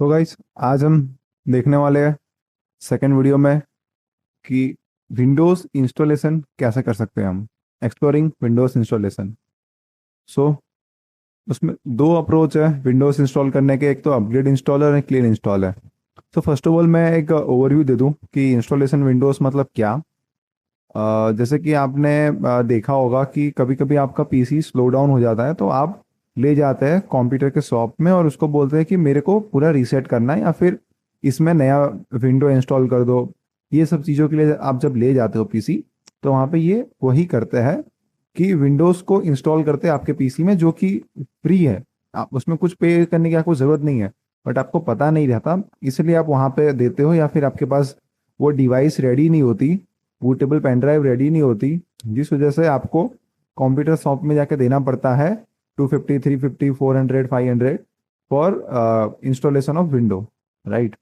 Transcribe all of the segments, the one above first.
तो गाइस, आज हम देखने वाले हैं सेकेंड वीडियो में कि विंडोज़ इंस्टॉलेशन कैसे कर सकते हैं हम। Exploring Windows installation. सो उसमें दो अप्रोच है विंडोज़ इंस्टॉल करने के, एक तो अपग्रेड इंस्टॉलर है, क्लीन इंस्टॉल है। तो फर्स्ट ऑफ ऑल मैं एक ओवरव्यू दे दूं कि इंस्टॉलेशन विंडोज़ मतलब क्या। जैसे कि आपने देखा होगा कि कभी कभी आपका पीसी स्लो डाउन हो जाता है, तो आप ले जाते हैं कंप्यूटर के शॉप में और उसको बोलते हैं कि मेरे को पूरा रीसेट करना है या फिर इसमें नया विंडो इंस्टॉल कर दो। ये सब चीज़ों के लिए आप जब ले जाते हो पीसी, तो वहाँ पे ये वही करते हैं कि विंडोज़ को इंस्टॉल करते हैं आपके पीसी में, जो कि फ्री है। आप उसमें कुछ पे करने की आपको ज़रूरत नहीं है, बट आपको पता नहीं रहता, इसलिए आप वहाँ पे देते हो, या फिर आपके पास वो डिवाइस रेडी नहीं होती, बूटेबल पेन ड्राइव रेडी नहीं होती, जिस वजह से आपको कंप्यूटर शॉप में जाके देना पड़ता है 250, 350, 400, 500 for installation of window. Right.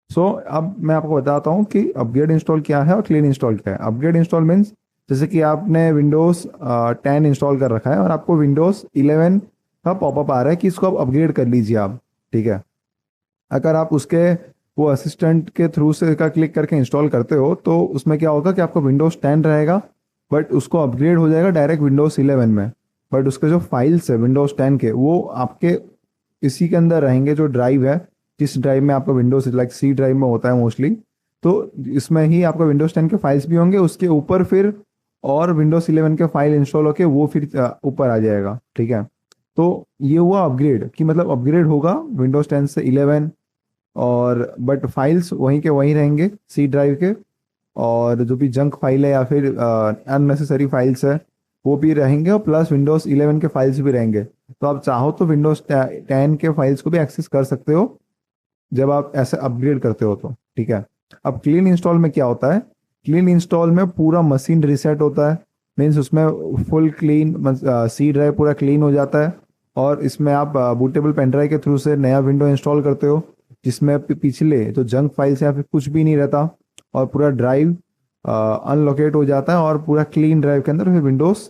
So अब मैं आपको बताता हूँ कि अपग्रेड इंस्टॉल क्या है और क्लीन इंस्टॉल क्या है। अपग्रेड इंस्टॉल मीन्स जैसे कि आपने विंडोज़ 10 इंस्टॉल कर रखा है और आपको विंडोज़ 11 का पॉपअप आ रहा है कि इसको आप अपग्रेड कर लीजिए आप। ठीक है। अगर आप उसके वो असिस्टेंट के थ्रू से का क्लिक करके इंस्टॉल करते हो, तो उसमें क्या होगा कि आपका विंडोज़ 10 रहेगा, बट उसको अपग्रेड हो जाएगा डायरेक्ट विंडोज़ 11 में। बट उसके जो फाइल्स है विंडोज़ 10 के, वो आपके इसी के अंदर रहेंगे। जो ड्राइव है, जिस ड्राइव में आपका विंडोज़ लाइक सी ड्राइव में होता है मोस्टली, तो इसमें ही आपका विंडोज़ 10 के फाइल्स भी होंगे। उसके ऊपर फिर और विंडोज़ 11 के फाइल इंस्टॉल होके वो फिर ऊपर आ जाएगा। ठीक है। तो ये हुआ अपग्रेड, कि मतलब अपग्रेड होगा विंडोज़ 10 से 11, और बट फाइल्स वहीं के वहीं रहेंगे सी ड्राइव के, और जो भी जंक फाइल है या फिर अननेसेसरी फाइल्स है वो भी रहेंगे, और प्लस विंडोज़ 11 के फाइल्स भी रहेंगे। तो आप चाहो तो विंडोज़ 10 के फाइल्स को भी एक्सेस कर सकते हो जब आप ऐसे अपग्रेड करते हो तो। ठीक है। अब क्लीन इंस्टॉल में क्या होता है? क्लीन इंस्टॉल में पूरा मशीन रिसेट होता है। मीन्स उसमें फुल क्लीन सी ड्राइव पूरा क्लीन हो जाता है, और इसमें आप बूटेबल पेन ड्राइव के थ्रू से नया विंडो इंस्टॉल करते हो, जिसमें पिछले जो जंक फाइल्स या फिर कुछ भी नहीं रहता, और पूरा ड्राइव अनलोकेट हो जाता है, और पूरा क्लीन ड्राइव के अंदर फिर विंडोज़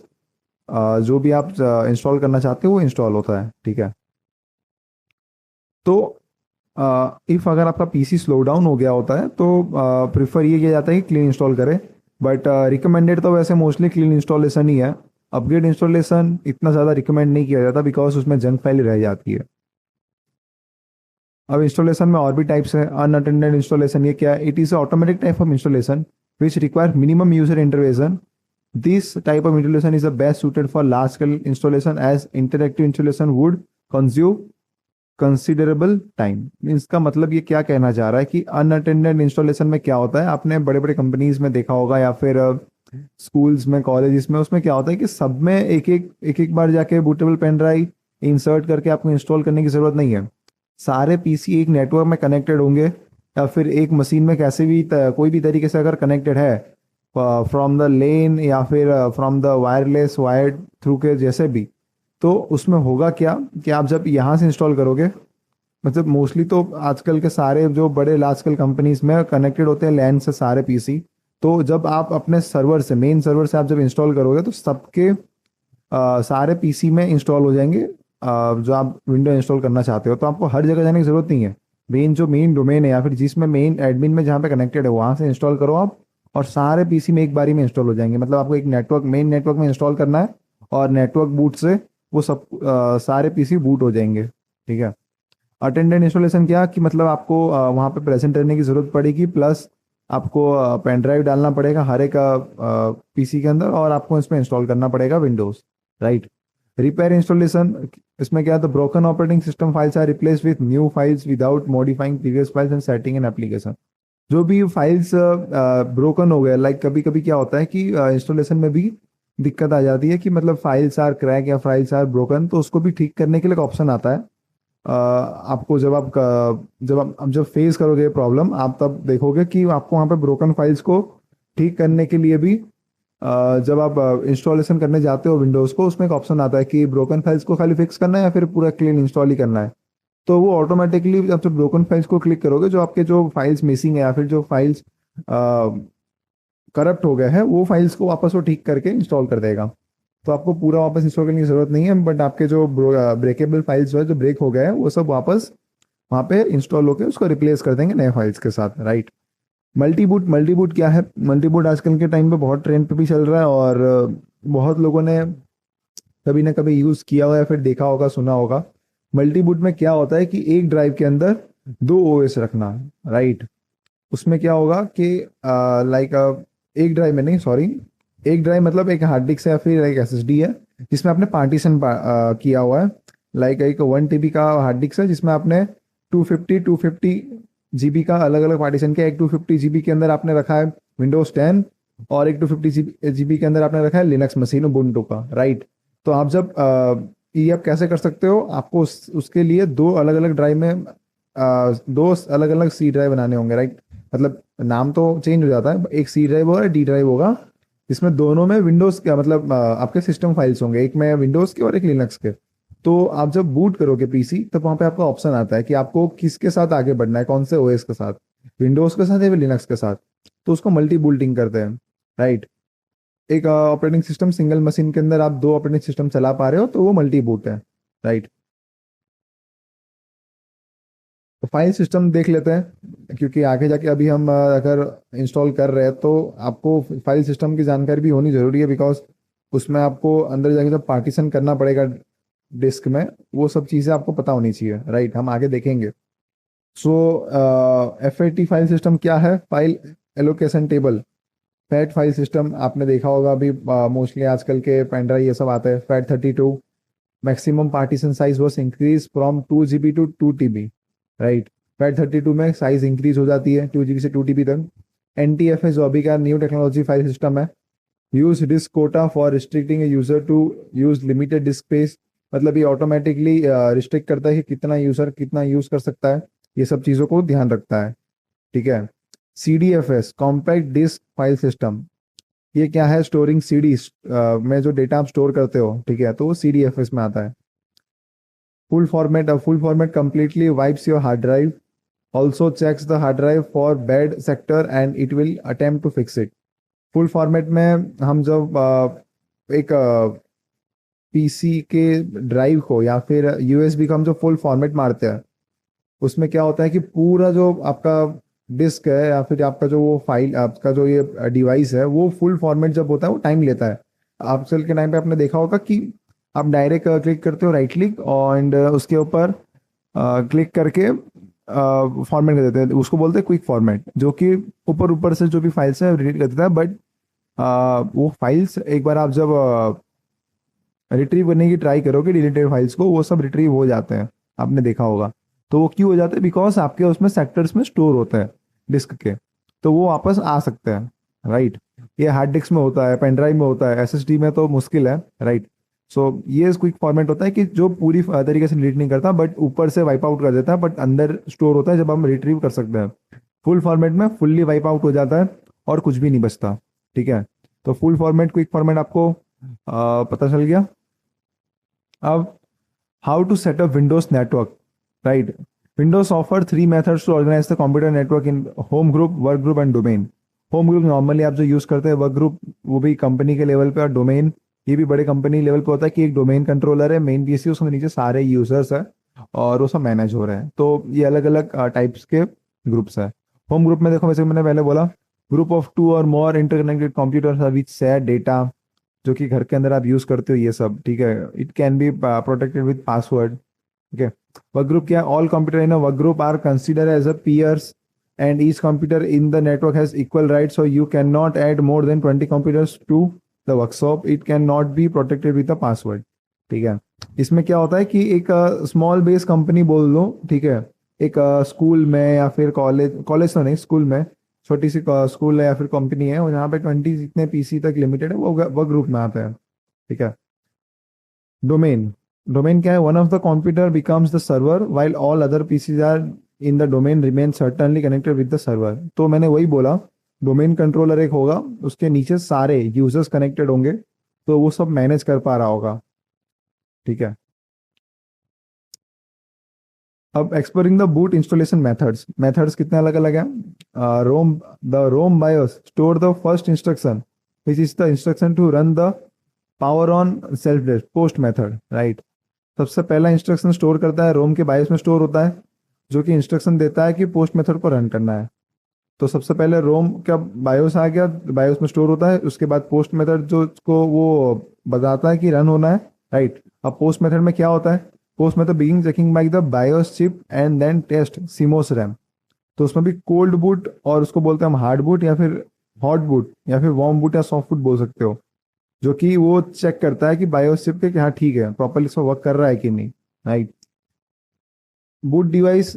जो भी आप इंस्टॉल करना चाहते हो वो इंस्टॉल होता है। ठीक है। तो इफ़ अगर आपका पीसी स्लो डाउन हो गया होता है, तो प्रिफर ये किया जाता है कि क्लीन इंस्टॉल करें। बट रिकमेंडेड तो वैसे मोस्टली क्लीन इंस्टॉलेशन ही है। अपग्रेड इंस्टॉलेशन इतना ज़्यादा रिकमेंड नहीं किया जाता, बिकॉज उसमें जंक फाइल रह जाती है। अब इंस्टॉलेशन में और भी टाइप्स है। अनअटेंडेड इंस्टॉलेशन ये क्या है? It is automatic type of installation which require minimum user intervention. This type of installation is the best suited for large scale installation, as interactive installation would consume considerable time. Means का मतलब ये क्या कहना चाह रहा है कि unattended installation में क्या होता है, आपने बड़े बड़े कंपनीज में देखा होगा या फिर स्कूल्स में, कॉलेजेस में, उसमें क्या होता है कि सब में एक एक बार जाके बूटेबल पेन ड्राइव इंसर्ट करके आपको इंस्टॉल करने की ज़रूरत नहीं है। सारे पीसी एक नेटवर्क में कनेक्टेड होंगे, या फिर एक मशीन में कैसे भी कोई भी तरीके से अगर कनेक्टेड है, फ्रॉम द लेन या फिर from the wireless wired through के जैसे भी, तो उसमें होगा क्या कि आप जब यहाँ से इंस्टॉल करोगे, मतलब मोस्टली तो आजकल के सारे जो बड़े लार्ज स्केल कंपनीज में कनेक्टेड होते हैं लैन से सारे पीसी। तो जब आप अपने सर्वर से, मेन सर्वर से आप जब इंस्टॉल करोगे, तो सबके सारे पीसी में इंस्टॉल हो जाएंगे जो आप विंडो इंस्टॉल करना चाहते हो। तो आपको हर जगह जाने की ज़रूरत नहीं है। मेन डोमेन है या फिर जिसमें मेन एडमिन में जहाँ पे कनेक्टेड है, वहाँ से इंस्टॉल करो आप, और सारे पीसी में एक बारी में इंस्टॉल हो जाएंगे। मतलब आपको एक नेटवर्क, मेन नेटवर्क में इंस्टॉल करना है, और नेटवर्क बूट से वो सब सारे पीसी बूट हो जाएंगे। ठीक है। अटेंडेंट इंस्टॉलेशन क्या कि मतलब आपको वहाँ पे प्रेजेंट रहने की ज़रूरत पड़ेगी, प्लस आपको पेन ड्राइव डालना पड़ेगा हर एक पीसी के अंदर, और आपको इसमें इंस्टॉल करना पड़ेगा विंडोज़। राइट। रिपेयर इंस्टॉलेशन, इसमें क्या है? The broken operating system files are replace with new files without modifying previous files and setting an application. जो भी फाइल्स ब्रोकन हो गए, लाइक कभी कभी क्या होता है कि इंस्टॉलेशन में भी दिक्कत आ जाती है कि मतलब फाइल्स आर क्रैक या फाइल्स आर ब्रोकन, तो उसको भी ठीक करने के लिए एक ऑप्शन आता है। आपको जब फेस करोगे प्रॉब्लम, आप तब देखोगे कि आपको वहाँ पे ब्रोकन फाइल्स को ठीक करने के लिए भी जब आप इंस्टॉलेशन करने जाते हो विंडोज़ को, उसमें एक ऑप्शन आता है कि ब्रोकन फाइल्स को खाली फिक्स करना है या फिर पूरा क्लीन इंस्टॉल ही करना है। तो वो ऑटोमेटिकली जब ब्रोकन फाइल्स को क्लिक करोगे, जो आपके जो फाइल्स मिसिंग है या फिर जो फाइल्स करप्ट हो गए हैं, वो फाइल्स को वापस वो ठीक करके इंस्टॉल कर देगा। तो आपको पूरा वापस इंस्टॉल करने की ज़रूरत नहीं है, बट आपके जो ब्रेकेबल फाइल्स जो है, जो ब्रेक हो गए हैं, वो सब वापस वहाँ पे इंस्टॉल होकर उसको रिप्लेस कर देंगे नए फाइल्स के साथ, राइट। मल्टी बूट क्या है? मल्टी बूट आजकल के टाइम पे बहुत ट्रेंड पे भी चल रहा है, और बहुत लोगों ने कभी ना कभी यूज किया होगा या फिर देखा होगा, सुना होगा। मल्टी बूट में क्या होता है कि एक ड्राइव के अंदर दो ओएस रखना, राइट। उसमें क्या होगा कि लाइक एक ड्राइव में नहीं, सॉरी, एक ड्राइव मतलब एक हार्ड डिस्क है या फिर एक एसएसडी है जिसमें आपने पार्टीशन किया हुआ है। लाइक एक 1 TB का हार्ड डिस्क है जिसमें आपने 250 जीबी का अलग अलग पार्टीशन किया। एक 250 GB के अंदर आपने रखा है विंडोज 10, और एक 250 GB के अंदर आपने रखा है लिनक्स मशीन उबुंटू का, राइट। तो आप जब ये आप कैसे कर सकते हो? आपको उसके लिए दो अलग अलग ड्राइव में दो अलग अलग सी ड्राइव बनाने होंगे, राइट। मतलब नाम तो चेंज हो जाता है, एक सी ड्राइव होगा, डी ड्राइव होगा, जिसमें दोनों में विंडोज का मतलब आपके सिस्टम फाइल्स होंगे, एक में विंडोज के और एक लिनक्स के। तो आप जब बूट करोगे पीसी, तब वहां पे आपका ऑप्शन आता है कि आपको किसके साथ आगे बढ़ना है, कौन से ओएस के साथ, विंडोज के साथ या फिर लिनक्स के साथ। तो उसको मल्टी बूटिंग करते हैं, राइट। एक ऑपरेटिंग सिस्टम सिंगल मशीन के अंदर आप दो ऑपरेटिंग सिस्टम चला पा रहे हो, तो वो मल्टी बूट है, राइट। तो फाइल सिस्टम देख लेते हैं, क्योंकि आगे जाके अभी हम अगर इंस्टॉल कर रहे हैं तो आपको फाइल सिस्टम की जानकारी भी होनी जरूरी है, बिकॉज उसमें आपको अंदर जाके जब पार्टीशन करना पड़ेगा डिस्क में, वो सब चीज़ें आपको पता होनी चाहिए, राइट। हम आगे देखेंगे। सो FAT फाइल सिस्टम क्या है? File allocation table. Fat file system आपने देखा होगा, अभी मोस्टली आजकल के पेन ड्राइव ये सब आते हैं। FAT32 maximum partition size was increase from 2 GB to 2 TB, right. FAT32 में साइज इंक्रीज हो जाती है 2 GB से 2 TB तक। NTFS जो अभी का न्यू टेक्नोलॉजी फाइल सिस्टम है। Use disk quota for restricting a user to use limited disk space. मतलब ये ऑटोमेटिकली रिस्ट्रिक्ट करता है कि कितना यूजर कितना यूज कर सकता है, ये सब चीज़ों को ध्यान रखता है, ठीक है। CDFS compact disc file system, ये क्या है? स्टोरिंग सीडी में जो डेटा आप स्टोर करते हो, ठीक है, तो वो CDFS में आता है। Full format completely wipes your hard drive, also checks the hard drive for bad sector and it will attempt to fix it. Full format में हम जब एक पीसी के ड्राइव को या फिर USB को हम जो फुल फॉर्मेट मारते हैं, उसमें क्या होता है कि पूरा जो आपका डिस्क है या फिर आपका जो वो फाइल, आपका जो ये डिवाइस है, वो फुल फॉर्मेट जब होता है वो टाइम लेता है। आजकल के टाइम पे आपने देखा होगा कि आप डायरेक्ट क्लिक करते हो, राइट क्लिक, और उसके ऊपर क्लिक करके फॉर्मेट कर देते हैं, उसको बोलते हैं क्विक फॉर्मेट, जो कि ऊपर ऊपर से जो भी फाइल्स है रीड कर देता है। बट वो फाइल्स एक बार आप जब रिट्रीव करने की ट्राई करोगे डिलीटेड फाइल्स को, वो सब रिट्रीव हो जाते हैं, आपने देखा होगा। तो वो क्यों हो जाते हैं? बिकॉज आपके उसमें सेक्टर्स में स्टोर होते हैं डिस्क के, तो वो वापस आ सकते हैं, राइट। ये हार्ड डिस्क में होता है, पेन ड्राइव में होता है, SSD में तो मुश्किल है, राइट। सो ये क्विक फॉर्मेट होता है कि जो पूरी तरीके से डिलीट नहीं करता, बट ऊपर से वाइप आउट कर देता है, बट अंदर स्टोर होता है, जब हम रिट्रीव कर सकते हैं। फुल फॉर्मेट में फुल्ली वाइप आउट हो जाता है और कुछ भी नहीं बचता, ठीक है। तो फुल फॉर्मेट क्विक फॉर्मेट आपको पता चल गया। अब how to set up Windows network, right. Windows offer 3 methods to organize the computer network in home group, work group and domain. Home group normally आप जो यूज करते हैं, वर्क ग्रुप वो भी कंपनी के लेवल पे, और डोमेन ये भी बड़े कंपनी लेवल पे होता है कि एक डोमेन कंट्रोलर है, मेन पीसी, उसके नीचे सारे यूजर्स है और वो सब मैनेज हो रहे हैं। तो ये अलग अलग टाइप्स के ग्रुप्स है। होम ग्रुप में देखो, वैसे मैंने पहले बोला, ग्रुप ऑफ 2 और more interconnected computer which share data, जो कि घर के अंदर आप यूज करते हो, ये सब, ठीक है। It can be protected with password, ठीक है। वर्क ग्रुप क्या है? All computer in a work group are consider as a peers and each computer in the network has equal right, so you can not add more than 20 computers to the workshop. It can not be protected with a password, ठीक है। इसमें क्या होता है कि एक small base company बोल लो, ठीक है, एक स्कूल में या फिर कॉलेज तो नहीं, स्कूल में छोटी सी स्कूल है या फिर कंपनी है, और यहाँ पे 20 जितने पीसी तक लिमिटेड है, वो वर्क ग्रुप में आते हैं, ठीक है। डोमेन, डोमेन क्या है? One of the computer becomes the server while all other PCs are in the domain remain certainly connected with the server. तो मैंने वही बोला, डोमेन कंट्रोलर एक होगा, उसके नीचे सारे यूजर्स कनेक्टेड होंगे, तो वो सब मैनेज कर पा रहा होगा, ठीक है। अब exploring the boot installation methods कितने अलग अलग हैं। ROM BIOS store the first instruction which is the instruction to run the power on self post method, right. सबसे पहला इंस्ट्रक्शन स्टोर करता है, रोम के बायोस में स्टोर होता है, जो कि इंस्ट्रक्शन देता है कि पोस्ट मेथड को रन करना है। तो सबसे पहले रोम का बायोस आ गया, बायोस में स्टोर होता है, उसके बाद पोस्ट मेथड जो को वो बताता है कि रन होना है, राइट। अब पोस्ट मेथड में क्या होता है, POST method begin checking by the BIOS chip and then test CMOS RAM. तो उसमें भी कोल्ड बूट, और उसको बोलते हैं हम हार्ड बूट या फिर हॉट बूट या फिर वार्म बूट या सॉफ्ट बूट बोल सकते हो, जो कि वो चेक करता है कि बायोस चिप के कि हाँ ठीक है, प्रॉपरली इसको वर्क कर रहा है कि नहीं, right. boot device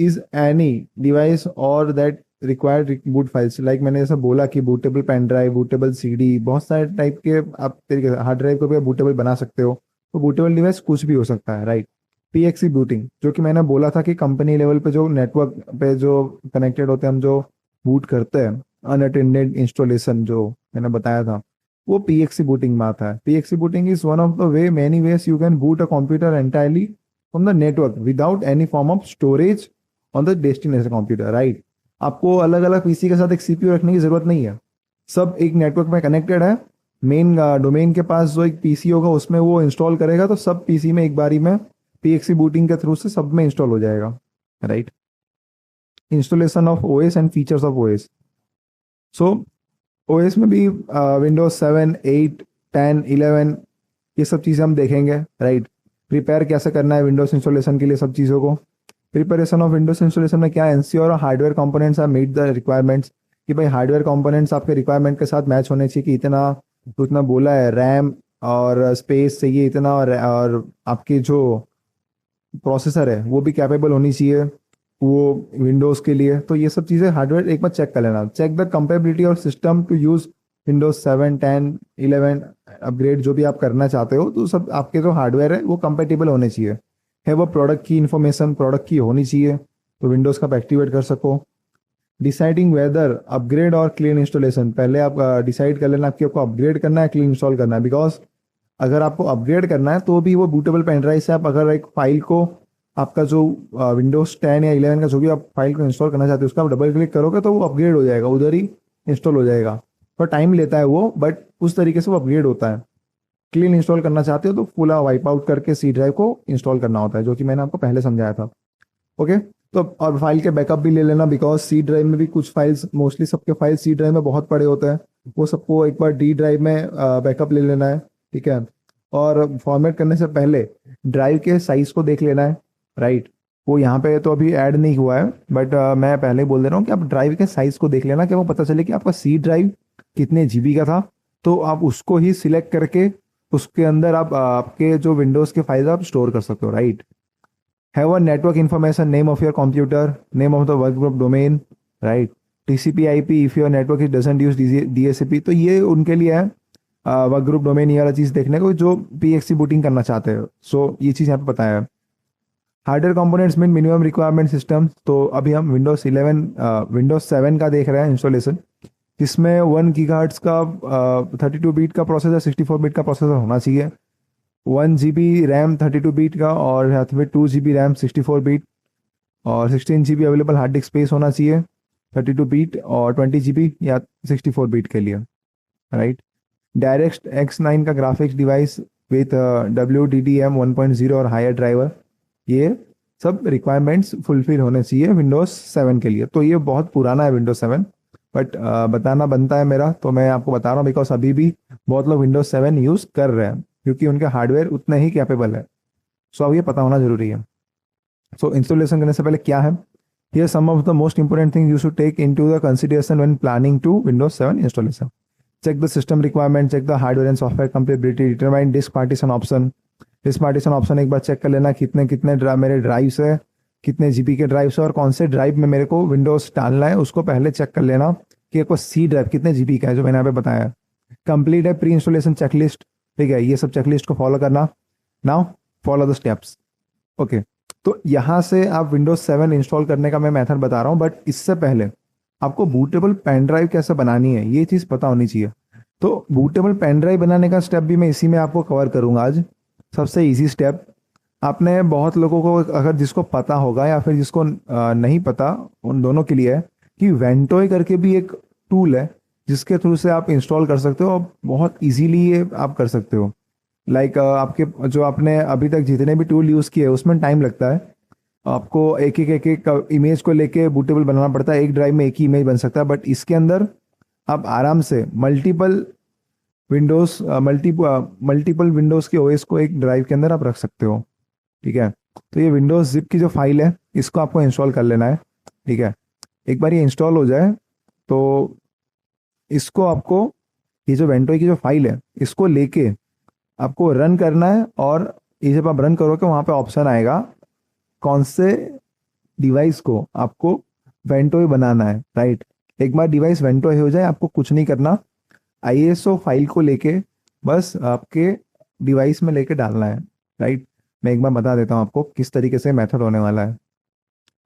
is any device or that required boot files, like मैंने जैसा बोला कि bootable pen drive, bootable CD, बहुत सारे टाइप के आप तरीके से हार्ड ड्राइव को भी बूटेबल बना सकते हो। तो बूटेबल डिवाइस कुछ भी हो सकता है, राइट। पीएक्सी बूटिंग, जो कि मैंने बोला था कि कंपनी लेवल पे जो नेटवर्क पे जो कनेक्टेड होते हैं, हम जो बूट करते हैं अनअटेंडेड इंस्टॉलेशन, जो मैंने बताया था, वो पीएक्सी बूटिंग में आता है। PXE booting is one of the way many ways you can boot a computer entirely from the network without any form of storage on the destination computer, right. आपको अलग अलग पीसी के साथ एक सीपीयू रखने की जरूरत नहीं है, सब एक नेटवर्क में कनेक्टेड है। मेन डोमेन के पास जो एक पीसी होगा उसमें वो इंस्टॉल करेगा, तो सब पीसी में एक बारी में पीएक्सी बूटिंग के थ्रू से सब में इंस्टॉल हो जाएगा, right. Installation of OS and features of OS. So OS में भी विंडोज 7, 8, 10, 11 ये सब चीज़ें हम देखेंगे, राइट। प्रिपेयर कैसे करना है विंडोज इंस्टॉलेशन के लिए, सब चीज़ों को। प्रिपरेशन ऑफ विंडोज इंस्टॉलेशन में क्या, ensure hardware components are meet the requirements, कि भाई हार्डवेयर कंपोनेंट्स आपके रिक्वायरमेंट के साथ मैच होने चाहिए, कि इतना तो इतना बोला है रैम और स्पेस चाहिए इतना, और आपकी जो प्रोसेसर है वो भी कैपेबल होनी चाहिए वो विंडोज़ के लिए। तो ये सब चीज़ें हार्डवेयर एक बार चेक कर लेना। Check the compatibility of system to use Windows 7, 10, 11 upgrade जो भी आप करना चाहते हो, तो सब आपके जो हार्डवेयर है वो कंपेटिबल होने चाहिए। है वो प्रोडक्ट की इन्फॉर्मेशन प्रोडक्ट की होनी चाहिए, तो विंडोज़ का आप एक्टिवेट कर सको। डिसाइडिंग वेदर अपग्रेड और क्लीन इंस्टॉलेशन, पहले आप डिसाइड कर लेना कि आपको अपग्रेड करना है क्लीन इंस्टॉल करना है। बिकॉज अगर आपको अपग्रेड करना है तो भी वो बूटेबल पेन ड्राइव से आप अगर एक फाइल को, आपका जो विंडोज 10 या 11 का जो भी आप फाइल को इंस्टॉल करना चाहते हो उसका आप डबल क्लिक करोगे तो वो अपग्रेड हो जाएगा, उधर ही इंस्टॉल हो जाएगा। पर टाइम लेता है वो, बट उस तरीके से वो अपग्रेड होता है। क्लीन इंस्टॉल करना चाहते हो तो फुल वाइप आउट करके सी ड्राइव को इंस्टॉल करना होता है, जो कि मैंने आपको पहले समझाया था, ओके। तो और फाइल के बैकअप भी ले लेना, बिकॉज सी ड्राइव में भी कुछ फाइल्स, मोस्टली सबके फाइल सी ड्राइव में बहुत पड़े होते हैं, वो सबको एक बार डी ड्राइव में बैकअप ले लेना है, ठीक है। और फॉर्मेट करने से पहले ड्राइव के साइज को देख लेना है, राइट। वो यहाँ पे तो अभी ऐड नहीं हुआ है, बट मैं पहले ही बोल दे रहा हूँ कि आप ड्राइव के साइज को देख लेना, कि वो पता चले कि आपका सी ड्राइव कितने जीबी का था, तो आप उसको ही सिलेक्ट करके उसके अंदर आप आपके जो विंडोज़ के फाइल्स आप स्टोर कर सकते हो, right. Have a network information, name of your computer, name of the work group domain, right. TCP IP if your network is doesn't use DSCP, तो ये उनके लिए है वर्क ग्रुप डोमेन, ये वाला चीज़ देखने को जो पीएक्सी बूटिंग करना चाहते हो। सो ये चीज़ यहाँ पे पता है। Hardware components mean minimum requirement system, तो अभी हम विंडोज 7 का देख रहे हैं इंस्टॉलेशन, जिसमें 1 गीगाहर्ट्ज का 32 बीट का प्रोसेसर, 64 बीट का प्रोसेसर होना चाहिए, 1 GB रैम 32 बीट का, और या फिर 2 GB रैम 64 बीट, और 16 GB available hard disk space होना चाहिए 32 बीट और 20 GB या 64 बीट के लिए, राइट। डायरेक्ट X9 का ग्राफिक्स डिवाइस विथ WDDM 1.0 और हायर ड्राइवर, ये सब रिक्वायरमेंट्स फुलफिल होने चाहिए विंडोज 7 के लिए। तो ये बहुत पुराना है विंडोज 7, बट बताना बनता है मेरा, तो मैं आपको बता रहा हूँ, बिकॉज अभी भी बहुत लोग विंडोज 7 यूज़ कर रहे हैं क्योंकि उनके हार्डवेयर उतने ही कैपेबल है। सो अब ये पता होना जरूरी है। सो इंस्टॉलेशन करने से पहले क्या है, here some of the most important thing you should take into the consideration when planning to Windows 7 installation. Check the system requirement, check the hardware and software compatibility, determine disk partition option. Disk partition option एक बार check कर लेना, कितने कितने मेरे drives है, कितने GB के ड्राइव्स है, और कौन से ड्राइव में मेरे को विंडोज डालना है, उसको पहले चेक कर लेना कि आपको सी ड्राइव कितने जीबी का है, जो मैंने यहाँ पे बताया। कंप्लीट है प्री इंस्टॉलेशन चेकलिस्ट, ठीक है, ये सब चेकलिस्ट को फॉलो करना। Now follow the steps, okay. तो यहाँ से आप विंडोज 7 इंस्टॉल करने का मैं मेथड बता रहा हूँ, बट इससे पहले आपको बूटेबल पेन ड्राइव कैसे बनानी है ये चीज़ पता होनी चाहिए। तो बूटेबल पेन ड्राइव बनाने का स्टेप भी मैं इसी में आपको कवर करूँगा आज। सबसे इजी स्टेप, आपने बहुत लोगों को अगर जिसको पता होगा या फिर जिसको नहीं पता, उन दोनों के लिए है कि वेंटोय करके भी एक टूल है जिसके थ्रू से आप इंस्टॉल कर सकते हो, और बहुत इजीली ये आप कर सकते हो। लाइक आपके जो आपने अभी तक जितने भी टूल यूज़ किए उसमें टाइम लगता है, आपको एक एक इमेज को लेके बूटेबल बनाना पड़ता है, एक ड्राइव में एक ही इमेज बन सकता है, बट इसके अंदर आप आराम से मल्टीपल विंडोज मल्टीपल विंडोज के ओएस को एक ड्राइव के अंदर आप रख सकते हो। ठीक है, तो ये विंडोज जिप की जो फाइल है इसको आपको इंस्टॉल कर लेना है। ठीक है, एक बार ये इंस्टॉल हो जाए तो इसको आपको, ये जो वेंटोई की जो फाइल है इसको लेके आपको रन करना है, और ये जब आप रन करोगे वहाँ पे ऑप्शन आएगा कौन से डिवाइस को आपको वेंटोई बनाना है। राइट, एक बार डिवाइस वेंटोई हो जाए आपको कुछ नहीं करना, आईएसओ फाइल को लेके बस आपके डिवाइस में लेके डालना है। राइट, मैं एक बार बता देता हूँ आपको किस तरीके से मेथड होने वाला है।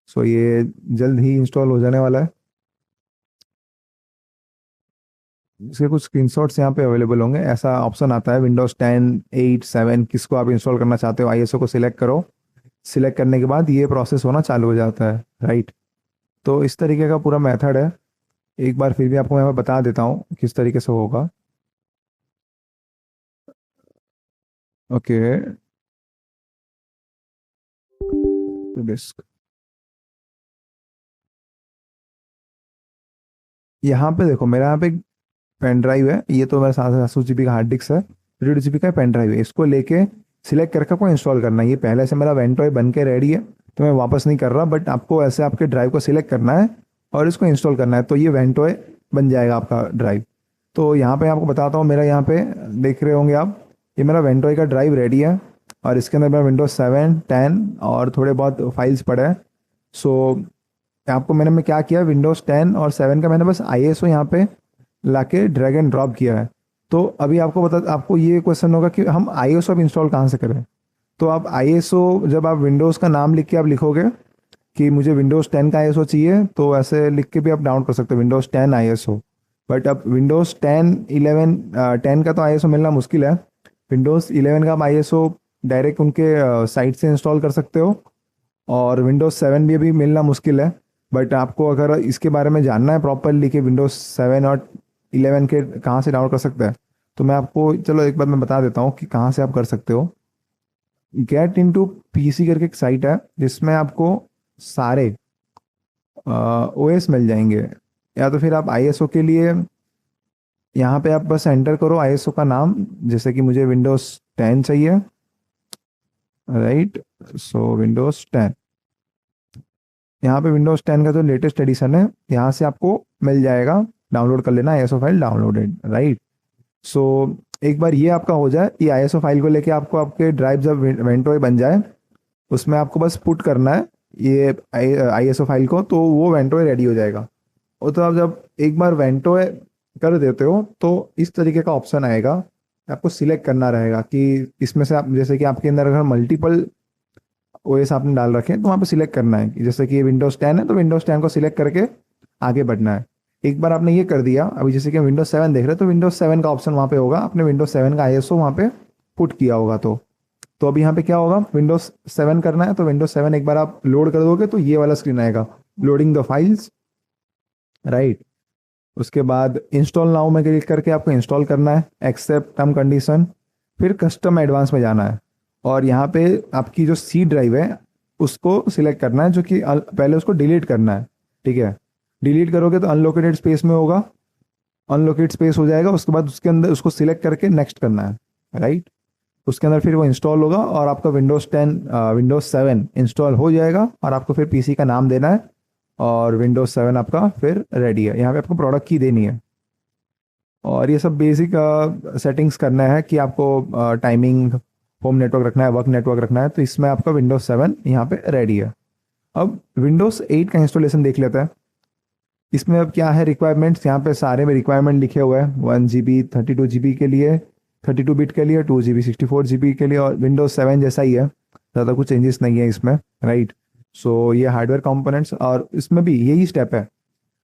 सो ये जल्द ही इंस्टॉल हो जाने वाला है। इसके कुछ स्क्रीनशॉट्स यहाँ पे अवेलेबल होंगे। ऐसा ऑप्शन आता है विंडोज 10, 8, 7 किसको आप इंस्टॉल करना चाहते हो, आईएसओ को सिलेक्ट करो। सिलेक्ट करने के बाद ये प्रोसेस होना चालू हो जाता है। राइट, तो इस तरीके का पूरा मेथड है। एक बार फिर भी आपको मैं बता देता हूँ किस तरीके से होगा। ओके, डिस्क यहाँ पे देखो, मेरा यहाँ पे पेन ड्राइव है, ये तो मेरा 700 GB का हार्ड डिस्क है, 32 GB का पेन ड्राइव है। इसको लेके सिलेक्ट करके आपको इंस्टॉल करना है। ये पहले से मेरा वेंटोय बन के रेडी है तो मैं वापस नहीं कर रहा, बट आपको ऐसे आपके ड्राइव को सिलेक्ट करना है और इसको इंस्टॉल करना है, तो ये वेंटोय बन जाएगा आपका ड्राइव। तो यहाँ पे आपको बताता हूँ, मेरा यहाँ पे देख रहे होंगे आप, ये मेरा वेंटोय का ड्राइव रेडी है, और इसके अंदर मेरा विंडोज 7, 10 और थोड़े बहुत फाइल्स पड़े हैं। सो आपको मैंने क्या किया, विंडोज 10 और 7 का मैंने बस आईएसओ यहाँ पे लाके ड्रैग एंड ड्रॉप किया है। तो अभी आपको ये क्वेश्चन होगा कि हम आईएसओ अब इंस्टॉल कहाँ से करें। तो आप आईएसओ, जब आप विंडोज़ का नाम लिख के आप लिखोगे कि मुझे विंडोज़ 10 का आईएसओ चाहिए, तो ऐसे लिख के भी आप डाउनलोड कर सकते हो विंडोज़ 10 आईएसओ। बट अब विंडोज़ 10, 11, 10 का तो आईएसओ मिलना मुश्किल है। विंडोज़ 11 का आप आईएसओ डायरेक्ट उनके साइट से इंस्टॉल कर सकते हो, और विंडोज़ 7 भी अभी मिलना मुश्किल है। बट आपको अगर इसके बारे में जानना है प्रॉपरली कि विंडोज़ 7 और 11 के कहाँ से डाउनलोड कर सकते हैं, तो मैं आपको, चलो एक बार मैं बता देता हूँ कि कहाँ से आप कर सकते हो। गेट इनटू पीसी करके एक साइट है जिसमें आपको सारे ओएस मिल जाएंगे, या तो फिर आप आईएसओ के लिए यहाँ पे आप बस एंटर करो आईएसओ का नाम, जैसे कि मुझे विंडोज़ 10 चाहिए। राइट, सो विंडोज़ 10, यहाँ पे विंडोज़ 10 का जो लेटेस्ट एडिशन है यहाँ से आपको मिल जाएगा, डाउनलोड कर लेना आईएसओ फाइल डाउनलोडेड। राइट, सो एक बार ये आपका हो जाए, ये आईएसओ फाइल को लेके आपको आपके ड्राइव जब वेंटोय बन जाए उसमें आपको बस पुट करना है ये आईएसओ फाइल को, तो वो वेंटोय रेडी हो जाएगा। और तो आप जब एक बार वेंटोय कर देते हो तो इस तरीके का ऑप्शन आएगा, आपको सिलेक्ट करना रहेगा कि इसमें से आप, जैसे कि आपके अंदर अगर मल्टीपल ओएस आपने डाल रखे हैं तो वहाँ पे सिलेक्ट करना है कि जैसे कि ये विंडोज़ 10 है तो विंडोज़ 10 को सिलेक्ट करके आगे बढ़ना है। एक बार आपने ये कर दिया, अभी जैसे कि विंडोज 7 देख रहे हैं तो विंडोज 7 का ऑप्शन वहाँ पे होगा, आपने विंडोज 7 का आईएसओ वहाँ पे पुट किया होगा। तो अभी यहाँ पे क्या होगा, विंडोज 7 करना है तो विंडोज 7 एक बार आप लोड कर दोगे तो ये वाला स्क्रीन आएगा, लोडिंग द फाइल्स। राइट, उसके बाद इंस्टॉल नाउ में क्लिक करके आपको इंस्टॉल करना है, एक्सेप्ट टर्म कंडीशन, फिर कस्टम एडवांस में जाना है, और यहाँ पे आपकी जो सी ड्राइव है उसको सिलेक्ट करना है, जो कि पहले उसको डिलीट करना है। ठीक है, डिलीट करोगे तो अनलोकेटेड स्पेस में होगा, अनलोकेटेड स्पेस हो जाएगा, उसके बाद उसके अंदर उसको सिलेक्ट करके नेक्स्ट करना है। राइट, उसके अंदर फिर वो इंस्टॉल होगा और आपका विंडोज़ 10 विंडोज़ 7 इंस्टॉल हो जाएगा, और आपको फिर पीसी का नाम देना है और विंडोज़ 7 आपका फिर रेडी है। यहाँ पे आपको प्रोडक्ट की देनी है, और ये सब बेसिक सेटिंग्स करना है कि आपको टाइमिंग, होम नेटवर्क रखना है, वर्क नेटवर्क रखना है, तो इसमें आपका विंडोज़ 7 यहाँ पे रेडी है। अब विंडोज़ 8 का इंस्टॉलेशन देख लेते हैं। इसमें अब क्या है रिक्वायरमेंट्स, यहाँ पे सारे में रिक्वायरमेंट लिखे हुए हैं, 1 GB 32 GB के लिए, 32 बिट के लिए, 2 GB 64 GB के लिए, और विंडोज 7 जैसा ही है, ज़्यादा कुछ चेंजेस नहीं है इसमें। राइट, सो ये हार्डवेयर कंपोनेंट्स, और इसमें भी यही स्टेप है।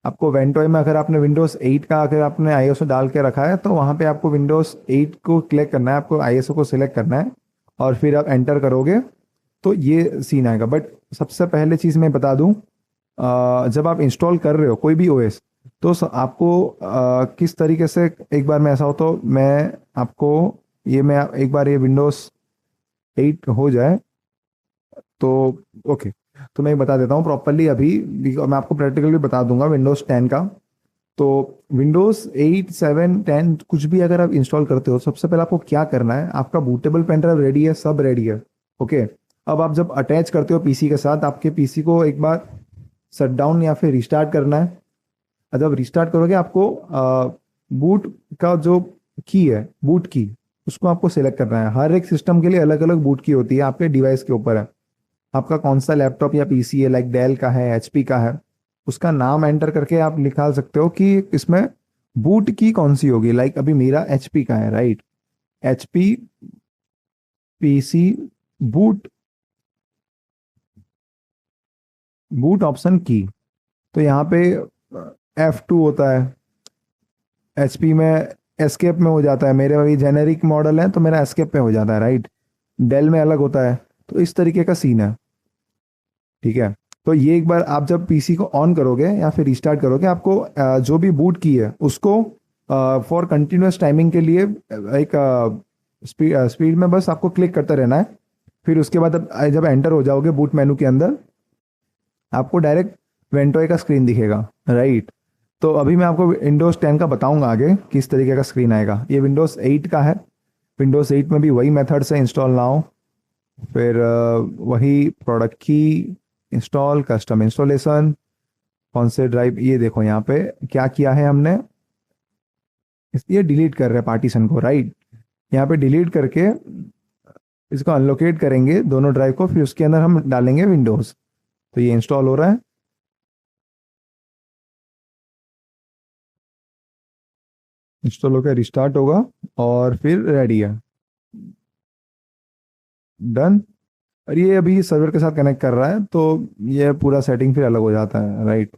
आपको वेंटोय में अगर आपने विंडोज़ 8 का अगर आपने आईएसओ डाल के रखा है तो वहाँ पे आपको विंडोज़ 8 को क्लिक करना है, आपको आईएसओ को सिलेक्ट करना है, और फिर आप एंटर करोगे तो ये सीन आएगा। बट सबसे पहले चीज़ मैं बता दूँ, जब आप इंस्टॉल कर रहे हो कोई भी ओएस, तो आपको किस तरीके से, एक बार में ऐसा हो तो मैं आपको मैं एक बार ये विंडोज़ 8 हो जाए तो ओके, तो मैं बता देता हूँ प्रॉपरली अभी, मैं आपको प्रैक्टिकली बता दूंगा विंडोज़ 10 का। तो विंडोज़ 8 7 10 कुछ भी अगर आप इंस्टॉल करते हो, सबसे पहले आपको क्या करना है, आपका बूटेबल पेन ड्राइव रेडी है, सब रेडी है, ओके। अब आप जब अटैच करते हो पीसी के साथ, आपके पीसी को एक बार शट डाउन या फिर रिस्टार्ट करना है। और जब रिस्टार्ट करोगे, आपको बूट का जो की है, बूट की, उसको आपको सिलेक्ट करना है। हर एक सिस्टम के लिए अलग अलग बूट की होती है, आपके डिवाइस के ऊपर है आपका कौन सा लैपटॉप या पीसी है, लाइक डेल का है, एचपी का है, उसका नाम एंटर करके आप निकाल सकते हो कि इसमें बूट की कौन सी होगी। लाइक अभी मेरा एचपी का है, right, HP PC boot, boot option की। तो यहाँ पे F2 होता है, एचपी में एस्केप में हो जाता है, मेरे अभी जेनेरिक मॉडल है तो मेरा एस्केप पे हो जाता है, राइट। डेल में अलग होता है। तो इस तरीके का सीन है, ठीक है। तो ये एक बार आप जब पीसी को ऑन करोगे या फिर रिस्टार्ट करोगे, आपको जो भी बूट की है उसको फॉर कंटिन्यूस टाइमिंग के लिए एक स्पीड में बस आपको क्लिक करते रहना है। फिर उसके बाद जब एंटर हो जाओगे बूट मेनू के अंदर, आपको डायरेक्ट वेंटोए का स्क्रीन दिखेगा, राइट। तो अभी मैं आपको विंडोज़ 10 का बताऊंगा आगे किस तरीके का स्क्रीन आएगा। ये विंडोज़ 8 का है। विंडोज़ 8 में भी वही मेथड से इंस्टॉल नाउ, फिर वही प्रोडक्ट की, इंस्टॉल, कस्टम इंस्टॉलेशन, कौन से ड्राइव, ये देखो यहाँ पे क्या किया है हमने, ये डिलीट कर रहे हैं पार्टीशन को, राइट। यहाँ पे डिलीट करके इसको अनलोकेट करेंगे दोनों ड्राइव को, फिर उसके अंदर हम डालेंगे विंडोज़। तो ये इंस्टॉल हो रहा है, इंस्टॉल होकर रिस्टार्ट होगा और फिर रेडी है, डन। और ये अभी सर्वर के साथ कनेक्ट कर रहा है, तो ये पूरा सेटिंग फिर अलग हो जाता है, राइट।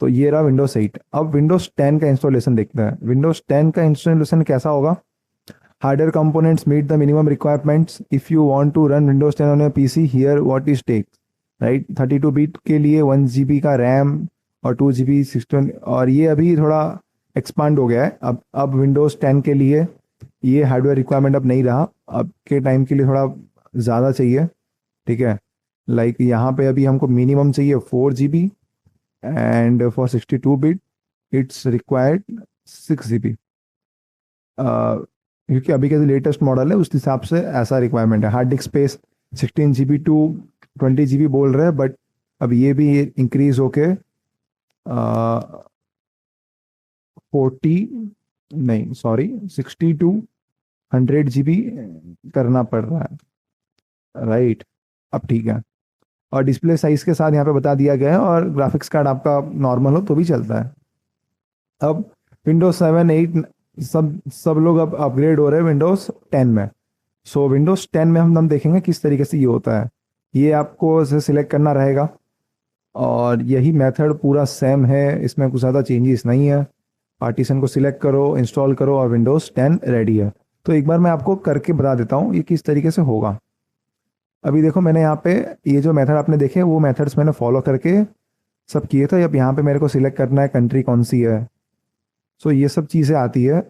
तो ये रहा विंडोज 8। अब विंडोज 10 का इंस्टॉलेशन देखते हैं। विंडोज 10 का इंस्टॉलेशन कैसा होगा। Hardware components meet the minimum requirements if you want to run Windows 10 on your PC, here what is take, right. 32 bit के लिए 1 GB का रैम और 2 GB 16, और ये अभी थोड़ा एक्सपांड हो गया है। अब विंडोज 10 के लिए ये हार्डवेयर रिक्वायरमेंट अब नहीं रहा, अब के टाइम के लिए थोड़ा ज़्यादा चाहिए, ठीक है। लाइक यहाँ पे अभी हमको मिनिमम चाहिए 4 GB, and for 62 bit it's required 6 GB। क्योंकि अभी का जो लेटेस्ट मॉडल है उस हिसाब से ऐसा रिक्वायरमेंट है। Hard disk space 16 GB to 20 GB बोल रहे हैं, बट अब ये भी इंक्रीज होके 40, नहीं सॉरी 60 to 100 GB करना पड़ रहा है, राइट। अब ठीक है। और डिस्प्ले साइज के साथ यहाँ पे बता दिया गया है, और ग्राफिक्स कार्ड आपका नॉर्मल हो तो भी चलता है। अब विंडोज 7 8 सब लोग अब अपग्रेड हो रहे हैं विंडोज 10 में। सो विंडोज 10 में हम देखेंगे किस तरीके से ये होता है। ये आपको इसे सिलेक्ट करना रहेगा, और यही मेथड पूरा सेम है, इसमें कुछ ज़्यादा चेंजेस नहीं है। पार्टीशन को सिलेक्ट करो, इंस्टॉल करो, और विंडोज 10 रेडी है। तो एक बार मैं आपको करके बता देता हूँ ये किस तरीके से होगा। अभी देखो मैंने यहाँ पे ये जो मेथड आपने देखे वो मेथड्स मैंने फॉलो करके सब किए थे। अब यहाँ पे मेरे को सिलेक्ट करना है कंट्री कौन सी है। सो ये सब चीज़ें आती है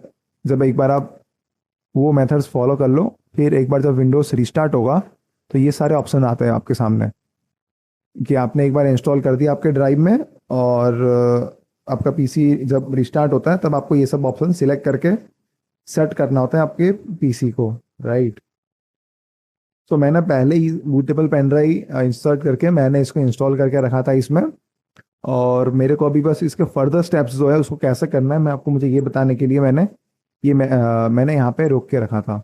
जब एक बार आप वो मेथड्स फॉलो कर लो। फिर एक बार जब विंडोज़ रिस्टार्ट होगा तो ये सारे ऑप्शन आते हैं आपके सामने कि आपने एक बार इंस्टॉल कर दिया आपके ड्राइव में, और आपका पीसी जब रिस्टार्ट होता है तब आपको ये सब ऑप्शन सिलेक्ट करके सेट करना होता है आपके पीसी को, राइट। तो मैंने पहले ही बूटेबल पेन ड्राइव इंसर्ट करके मैंने इसको इंस्टॉल करके रखा था इसमें, और मेरे को अभी बस इसके फर्दर स्टेप्स जो है उसको कैसे करना है मैं आपको, मुझे ये बताने के लिए मैंने यहाँ पे रोक के रखा था।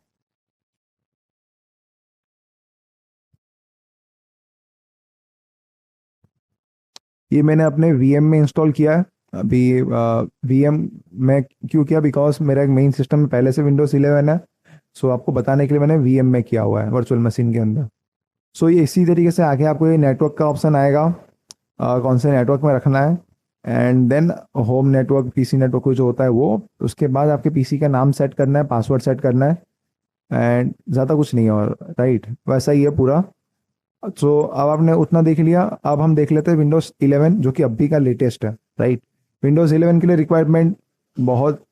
ये मैंने अपने वीएम में इंस्टॉल किया है। अभी वीएम में क्यों किया, बिकॉज मेरा एक मेन सिस्टम में पहले से विंडोज 11 है। सो आपको बताने के लिए मैंने वीएम में किया हुआ है वर्चुअल मशीन के अंदर। सो ये इसी तरीके से आगे आपको ये नेटवर्क का ऑप्शन आएगा, कौन से नेटवर्क में रखना है, and then home network, PC network जो होता है वो। उसके बाद आपके पीसी का नाम सेट करना है, पासवर्ड सेट करना है, एंड ज़्यादा कुछ नहीं है, और राइट वैसा ही है पूरा। सो अब आपने उतना देख लिया। अब हम देख लेते हैं विंडोज़ 11 जो कि अभी का लेटेस्ट है, राइट। विंडोज़ 11 के लिए रिक्वायरमेंट बहुत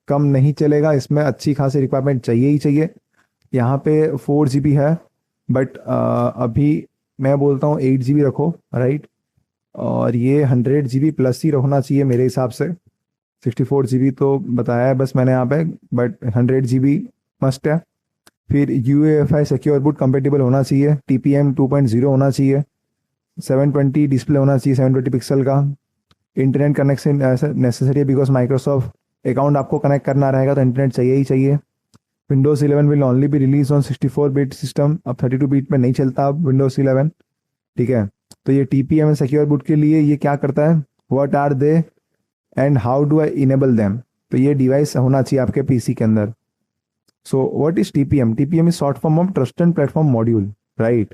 कम नहीं चलेगा, इसमें अच्छी खासी रिक्वायरमेंट चाहिए ही चाहिए। यहाँ पे 4 GB है, बट अभी मैं बोलता हूँ 8 GB रखो, राइट। और ये 100 GB प्लस ही रखना चाहिए मेरे हिसाब से। 64 GB तो बताया है बस मैंने यहाँ पे, बट 100 GB मस्ट है। फिर UEFI सिक्योर बूट कंपेटेबल होना चाहिए, TPM 2.0 होना चाहिए, 720 डिस्प्ले होना चाहिए, 720 पिक्सल का। इंटरनेट कनेक्शन ऐसा नेसेसरी है बिकॉज माइक्रोसॉफ्ट अकाउंट आपको कनेक्ट करना रहेगा तो इंटरनेट चाहिए ही चाहिए। Windows 11 will only be release on 64 bit system, अब 32 बिट में नहीं चलता अब विंडोज 11, ठीक है। तो ये TPM सिक्योर बूट के लिए ये क्या करता है, what are they and how do I enable them. तो ये डिवाइस होना चाहिए आपके PC के अंदर। So what is TPM? TPM is short form of trusted platform module, right.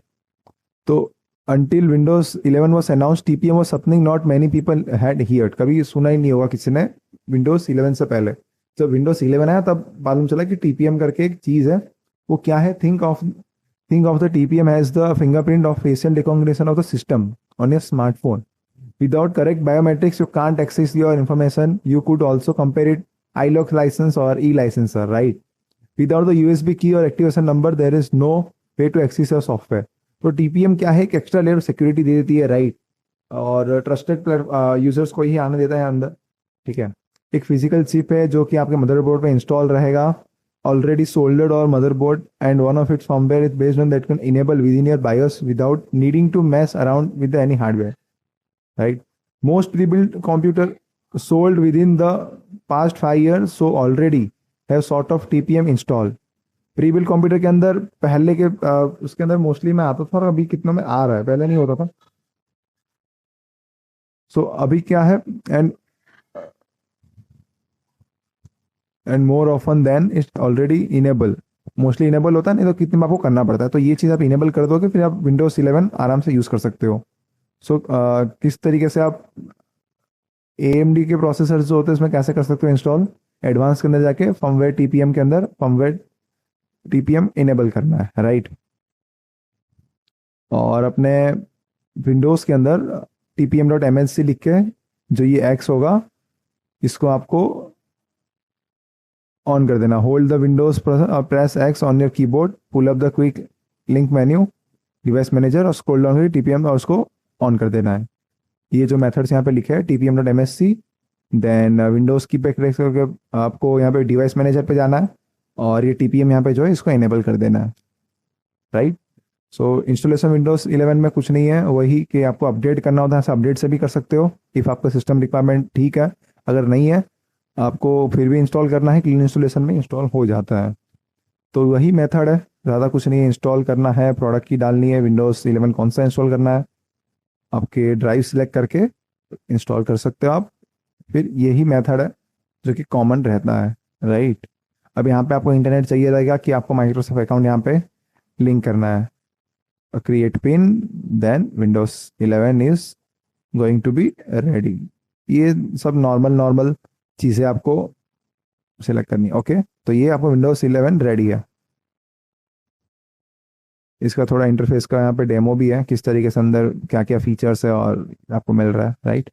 तो until Windows 11 was announced, TPM was something not many people had heard. कभी सुना ही नहीं होगा किसी ने Windows 11 से पहले। जब Windows 11 आया तब मालूम चला कि TPM करके एक चीज है। वो क्या है? think of the TPM as the fingerprint of facial recognition of the system on your smartphone. Without correct biometrics, you can't access your information. You could also compare it iLock license or e-licenser, right? Without the USB key or activation number, there is no way to access your software. तो TPM क्या है? एक extra layer of security दे देती है, right. और trusted users को ही आने देता है अंदर, ठीक है। एक फिजिकल चिप है जो कि आपके मदरबोर्ड पे इंस्टॉल रहेगा, ऑलरेडी सोल्डर्ड और motherboard, and one of its firmware is based on that can enable within your BIOS without needing to mess around with any hardware, right. Most prebuilt computer sold within the past 5 years so already have sort of TPM install. Prebuilt computer के अंदर पहले के उसके अंदर mostly में आता था और अभी कितनों में आ रहा है, पहले नहीं होता था। सो अभी क्या है, and more often than it's already enable. Mostly enable होता है, नहीं तो कितने में आपको करना पड़ता है। तो ये चीज़ आप इनेबल कर दोगे फिर आप विंडोज 11 आराम से यूज़ कर सकते हो। सो किस तरीके से आप AMD के प्रोसेसर्स जो होते हैं उसमें कैसे कर सकते हो इंस्टॉल, एडवांस के अंदर जाके फर्मवेयर TPM के अंदर फर्मवेयर TPM इनेबल करना है, राइट। और अपने विंडोज़ के अंदर TPM.msc लिख के जो ये X होगा इसको आपको ऑन कर देना। Hold the Windows press X on your keyboard, pull up the quick link menu device manager और स्क्रॉल डाउन करके TPM और उसको ऑन कर देना है। ये जो मेथड्स यहाँ पे लिखे हैं TPM.msc, देन विंडोज़ की पे क्लिक करके आपको यहाँ पे डिवाइस मैनेजर पे जाना है और ये TPM यहाँ पे जो है इसको इनेबल कर देना है, राइट। सो इंस्टॉलेशन विंडोज 11 में कुछ नहीं है, वही कि आपको अपडेट करना होता है, अपडेट से भी कर सकते हो इफ़ आपका सिस्टम रिक्वायरमेंट ठीक है। अगर नहीं है आपको फिर भी इंस्टॉल करना है, क्लीन इंस्टॉलेशन में इंस्टॉल हो जाता है। तो वही मेथड है, ज़्यादा कुछ नहीं है। इंस्टॉल करना है, प्रोडक्ट की डालनी है, विंडोज़ 11 कौन सा इंस्टॉल करना है, आपके ड्राइव सेलेक्ट करके इंस्टॉल कर सकते हो आप। फिर यही मेथड है जो कि कॉमन रहता है, राइट। अब यहाँ पे आपको इंटरनेट चाहिए रहेगा कि आपको माइक्रोसॉफ्ट अकाउंट यहाँ पे लिंक करना है, create PIN, then Windows 11 is going to be ready. ये सब नॉर्मल चीज़ें आपको सिलेक्ट करनी है, ओके। तो ये आपको विंडोज 11 रेडी है। इसका थोड़ा इंटरफेस का यहाँ पे डेमो भी है, किस तरीके से अंदर क्या क्या फीचर्स है और आपको मिल रहा है, राइट।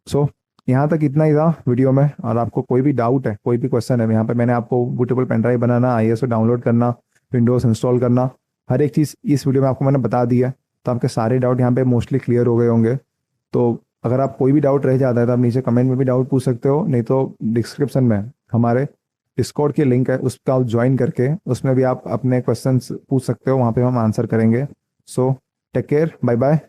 सो यहाँ तक इतना ही था वीडियो में। और आपको कोई भी डाउट है, कोई भी क्वेश्चन है, यहाँ पे मैंने आपको बूटेबल पेन ड्राइव बनाना, ISO डाउनलोड करना, विंडोज़ इंस्टॉल करना, हर एक चीज़ इस वीडियो में आपको मैंने बता दिया। तो आपके सारे डाउट यहाँ पे मोस्टली क्लियर हो गए होंगे। तो अगर आप कोई भी डाउट रह जाता है तो आप नीचे कमेंट में भी डाउट पूछ सकते हो, नहीं तो डिस्क्रिप्शन में हमारे डिस्कॉर्ड की लिंक है, उसका आप ज्वाइन करके उसमें भी आप अपने क्वेश्चंस पूछ सकते हो, वहाँ पे हम आंसर करेंगे। So take care, bye bye.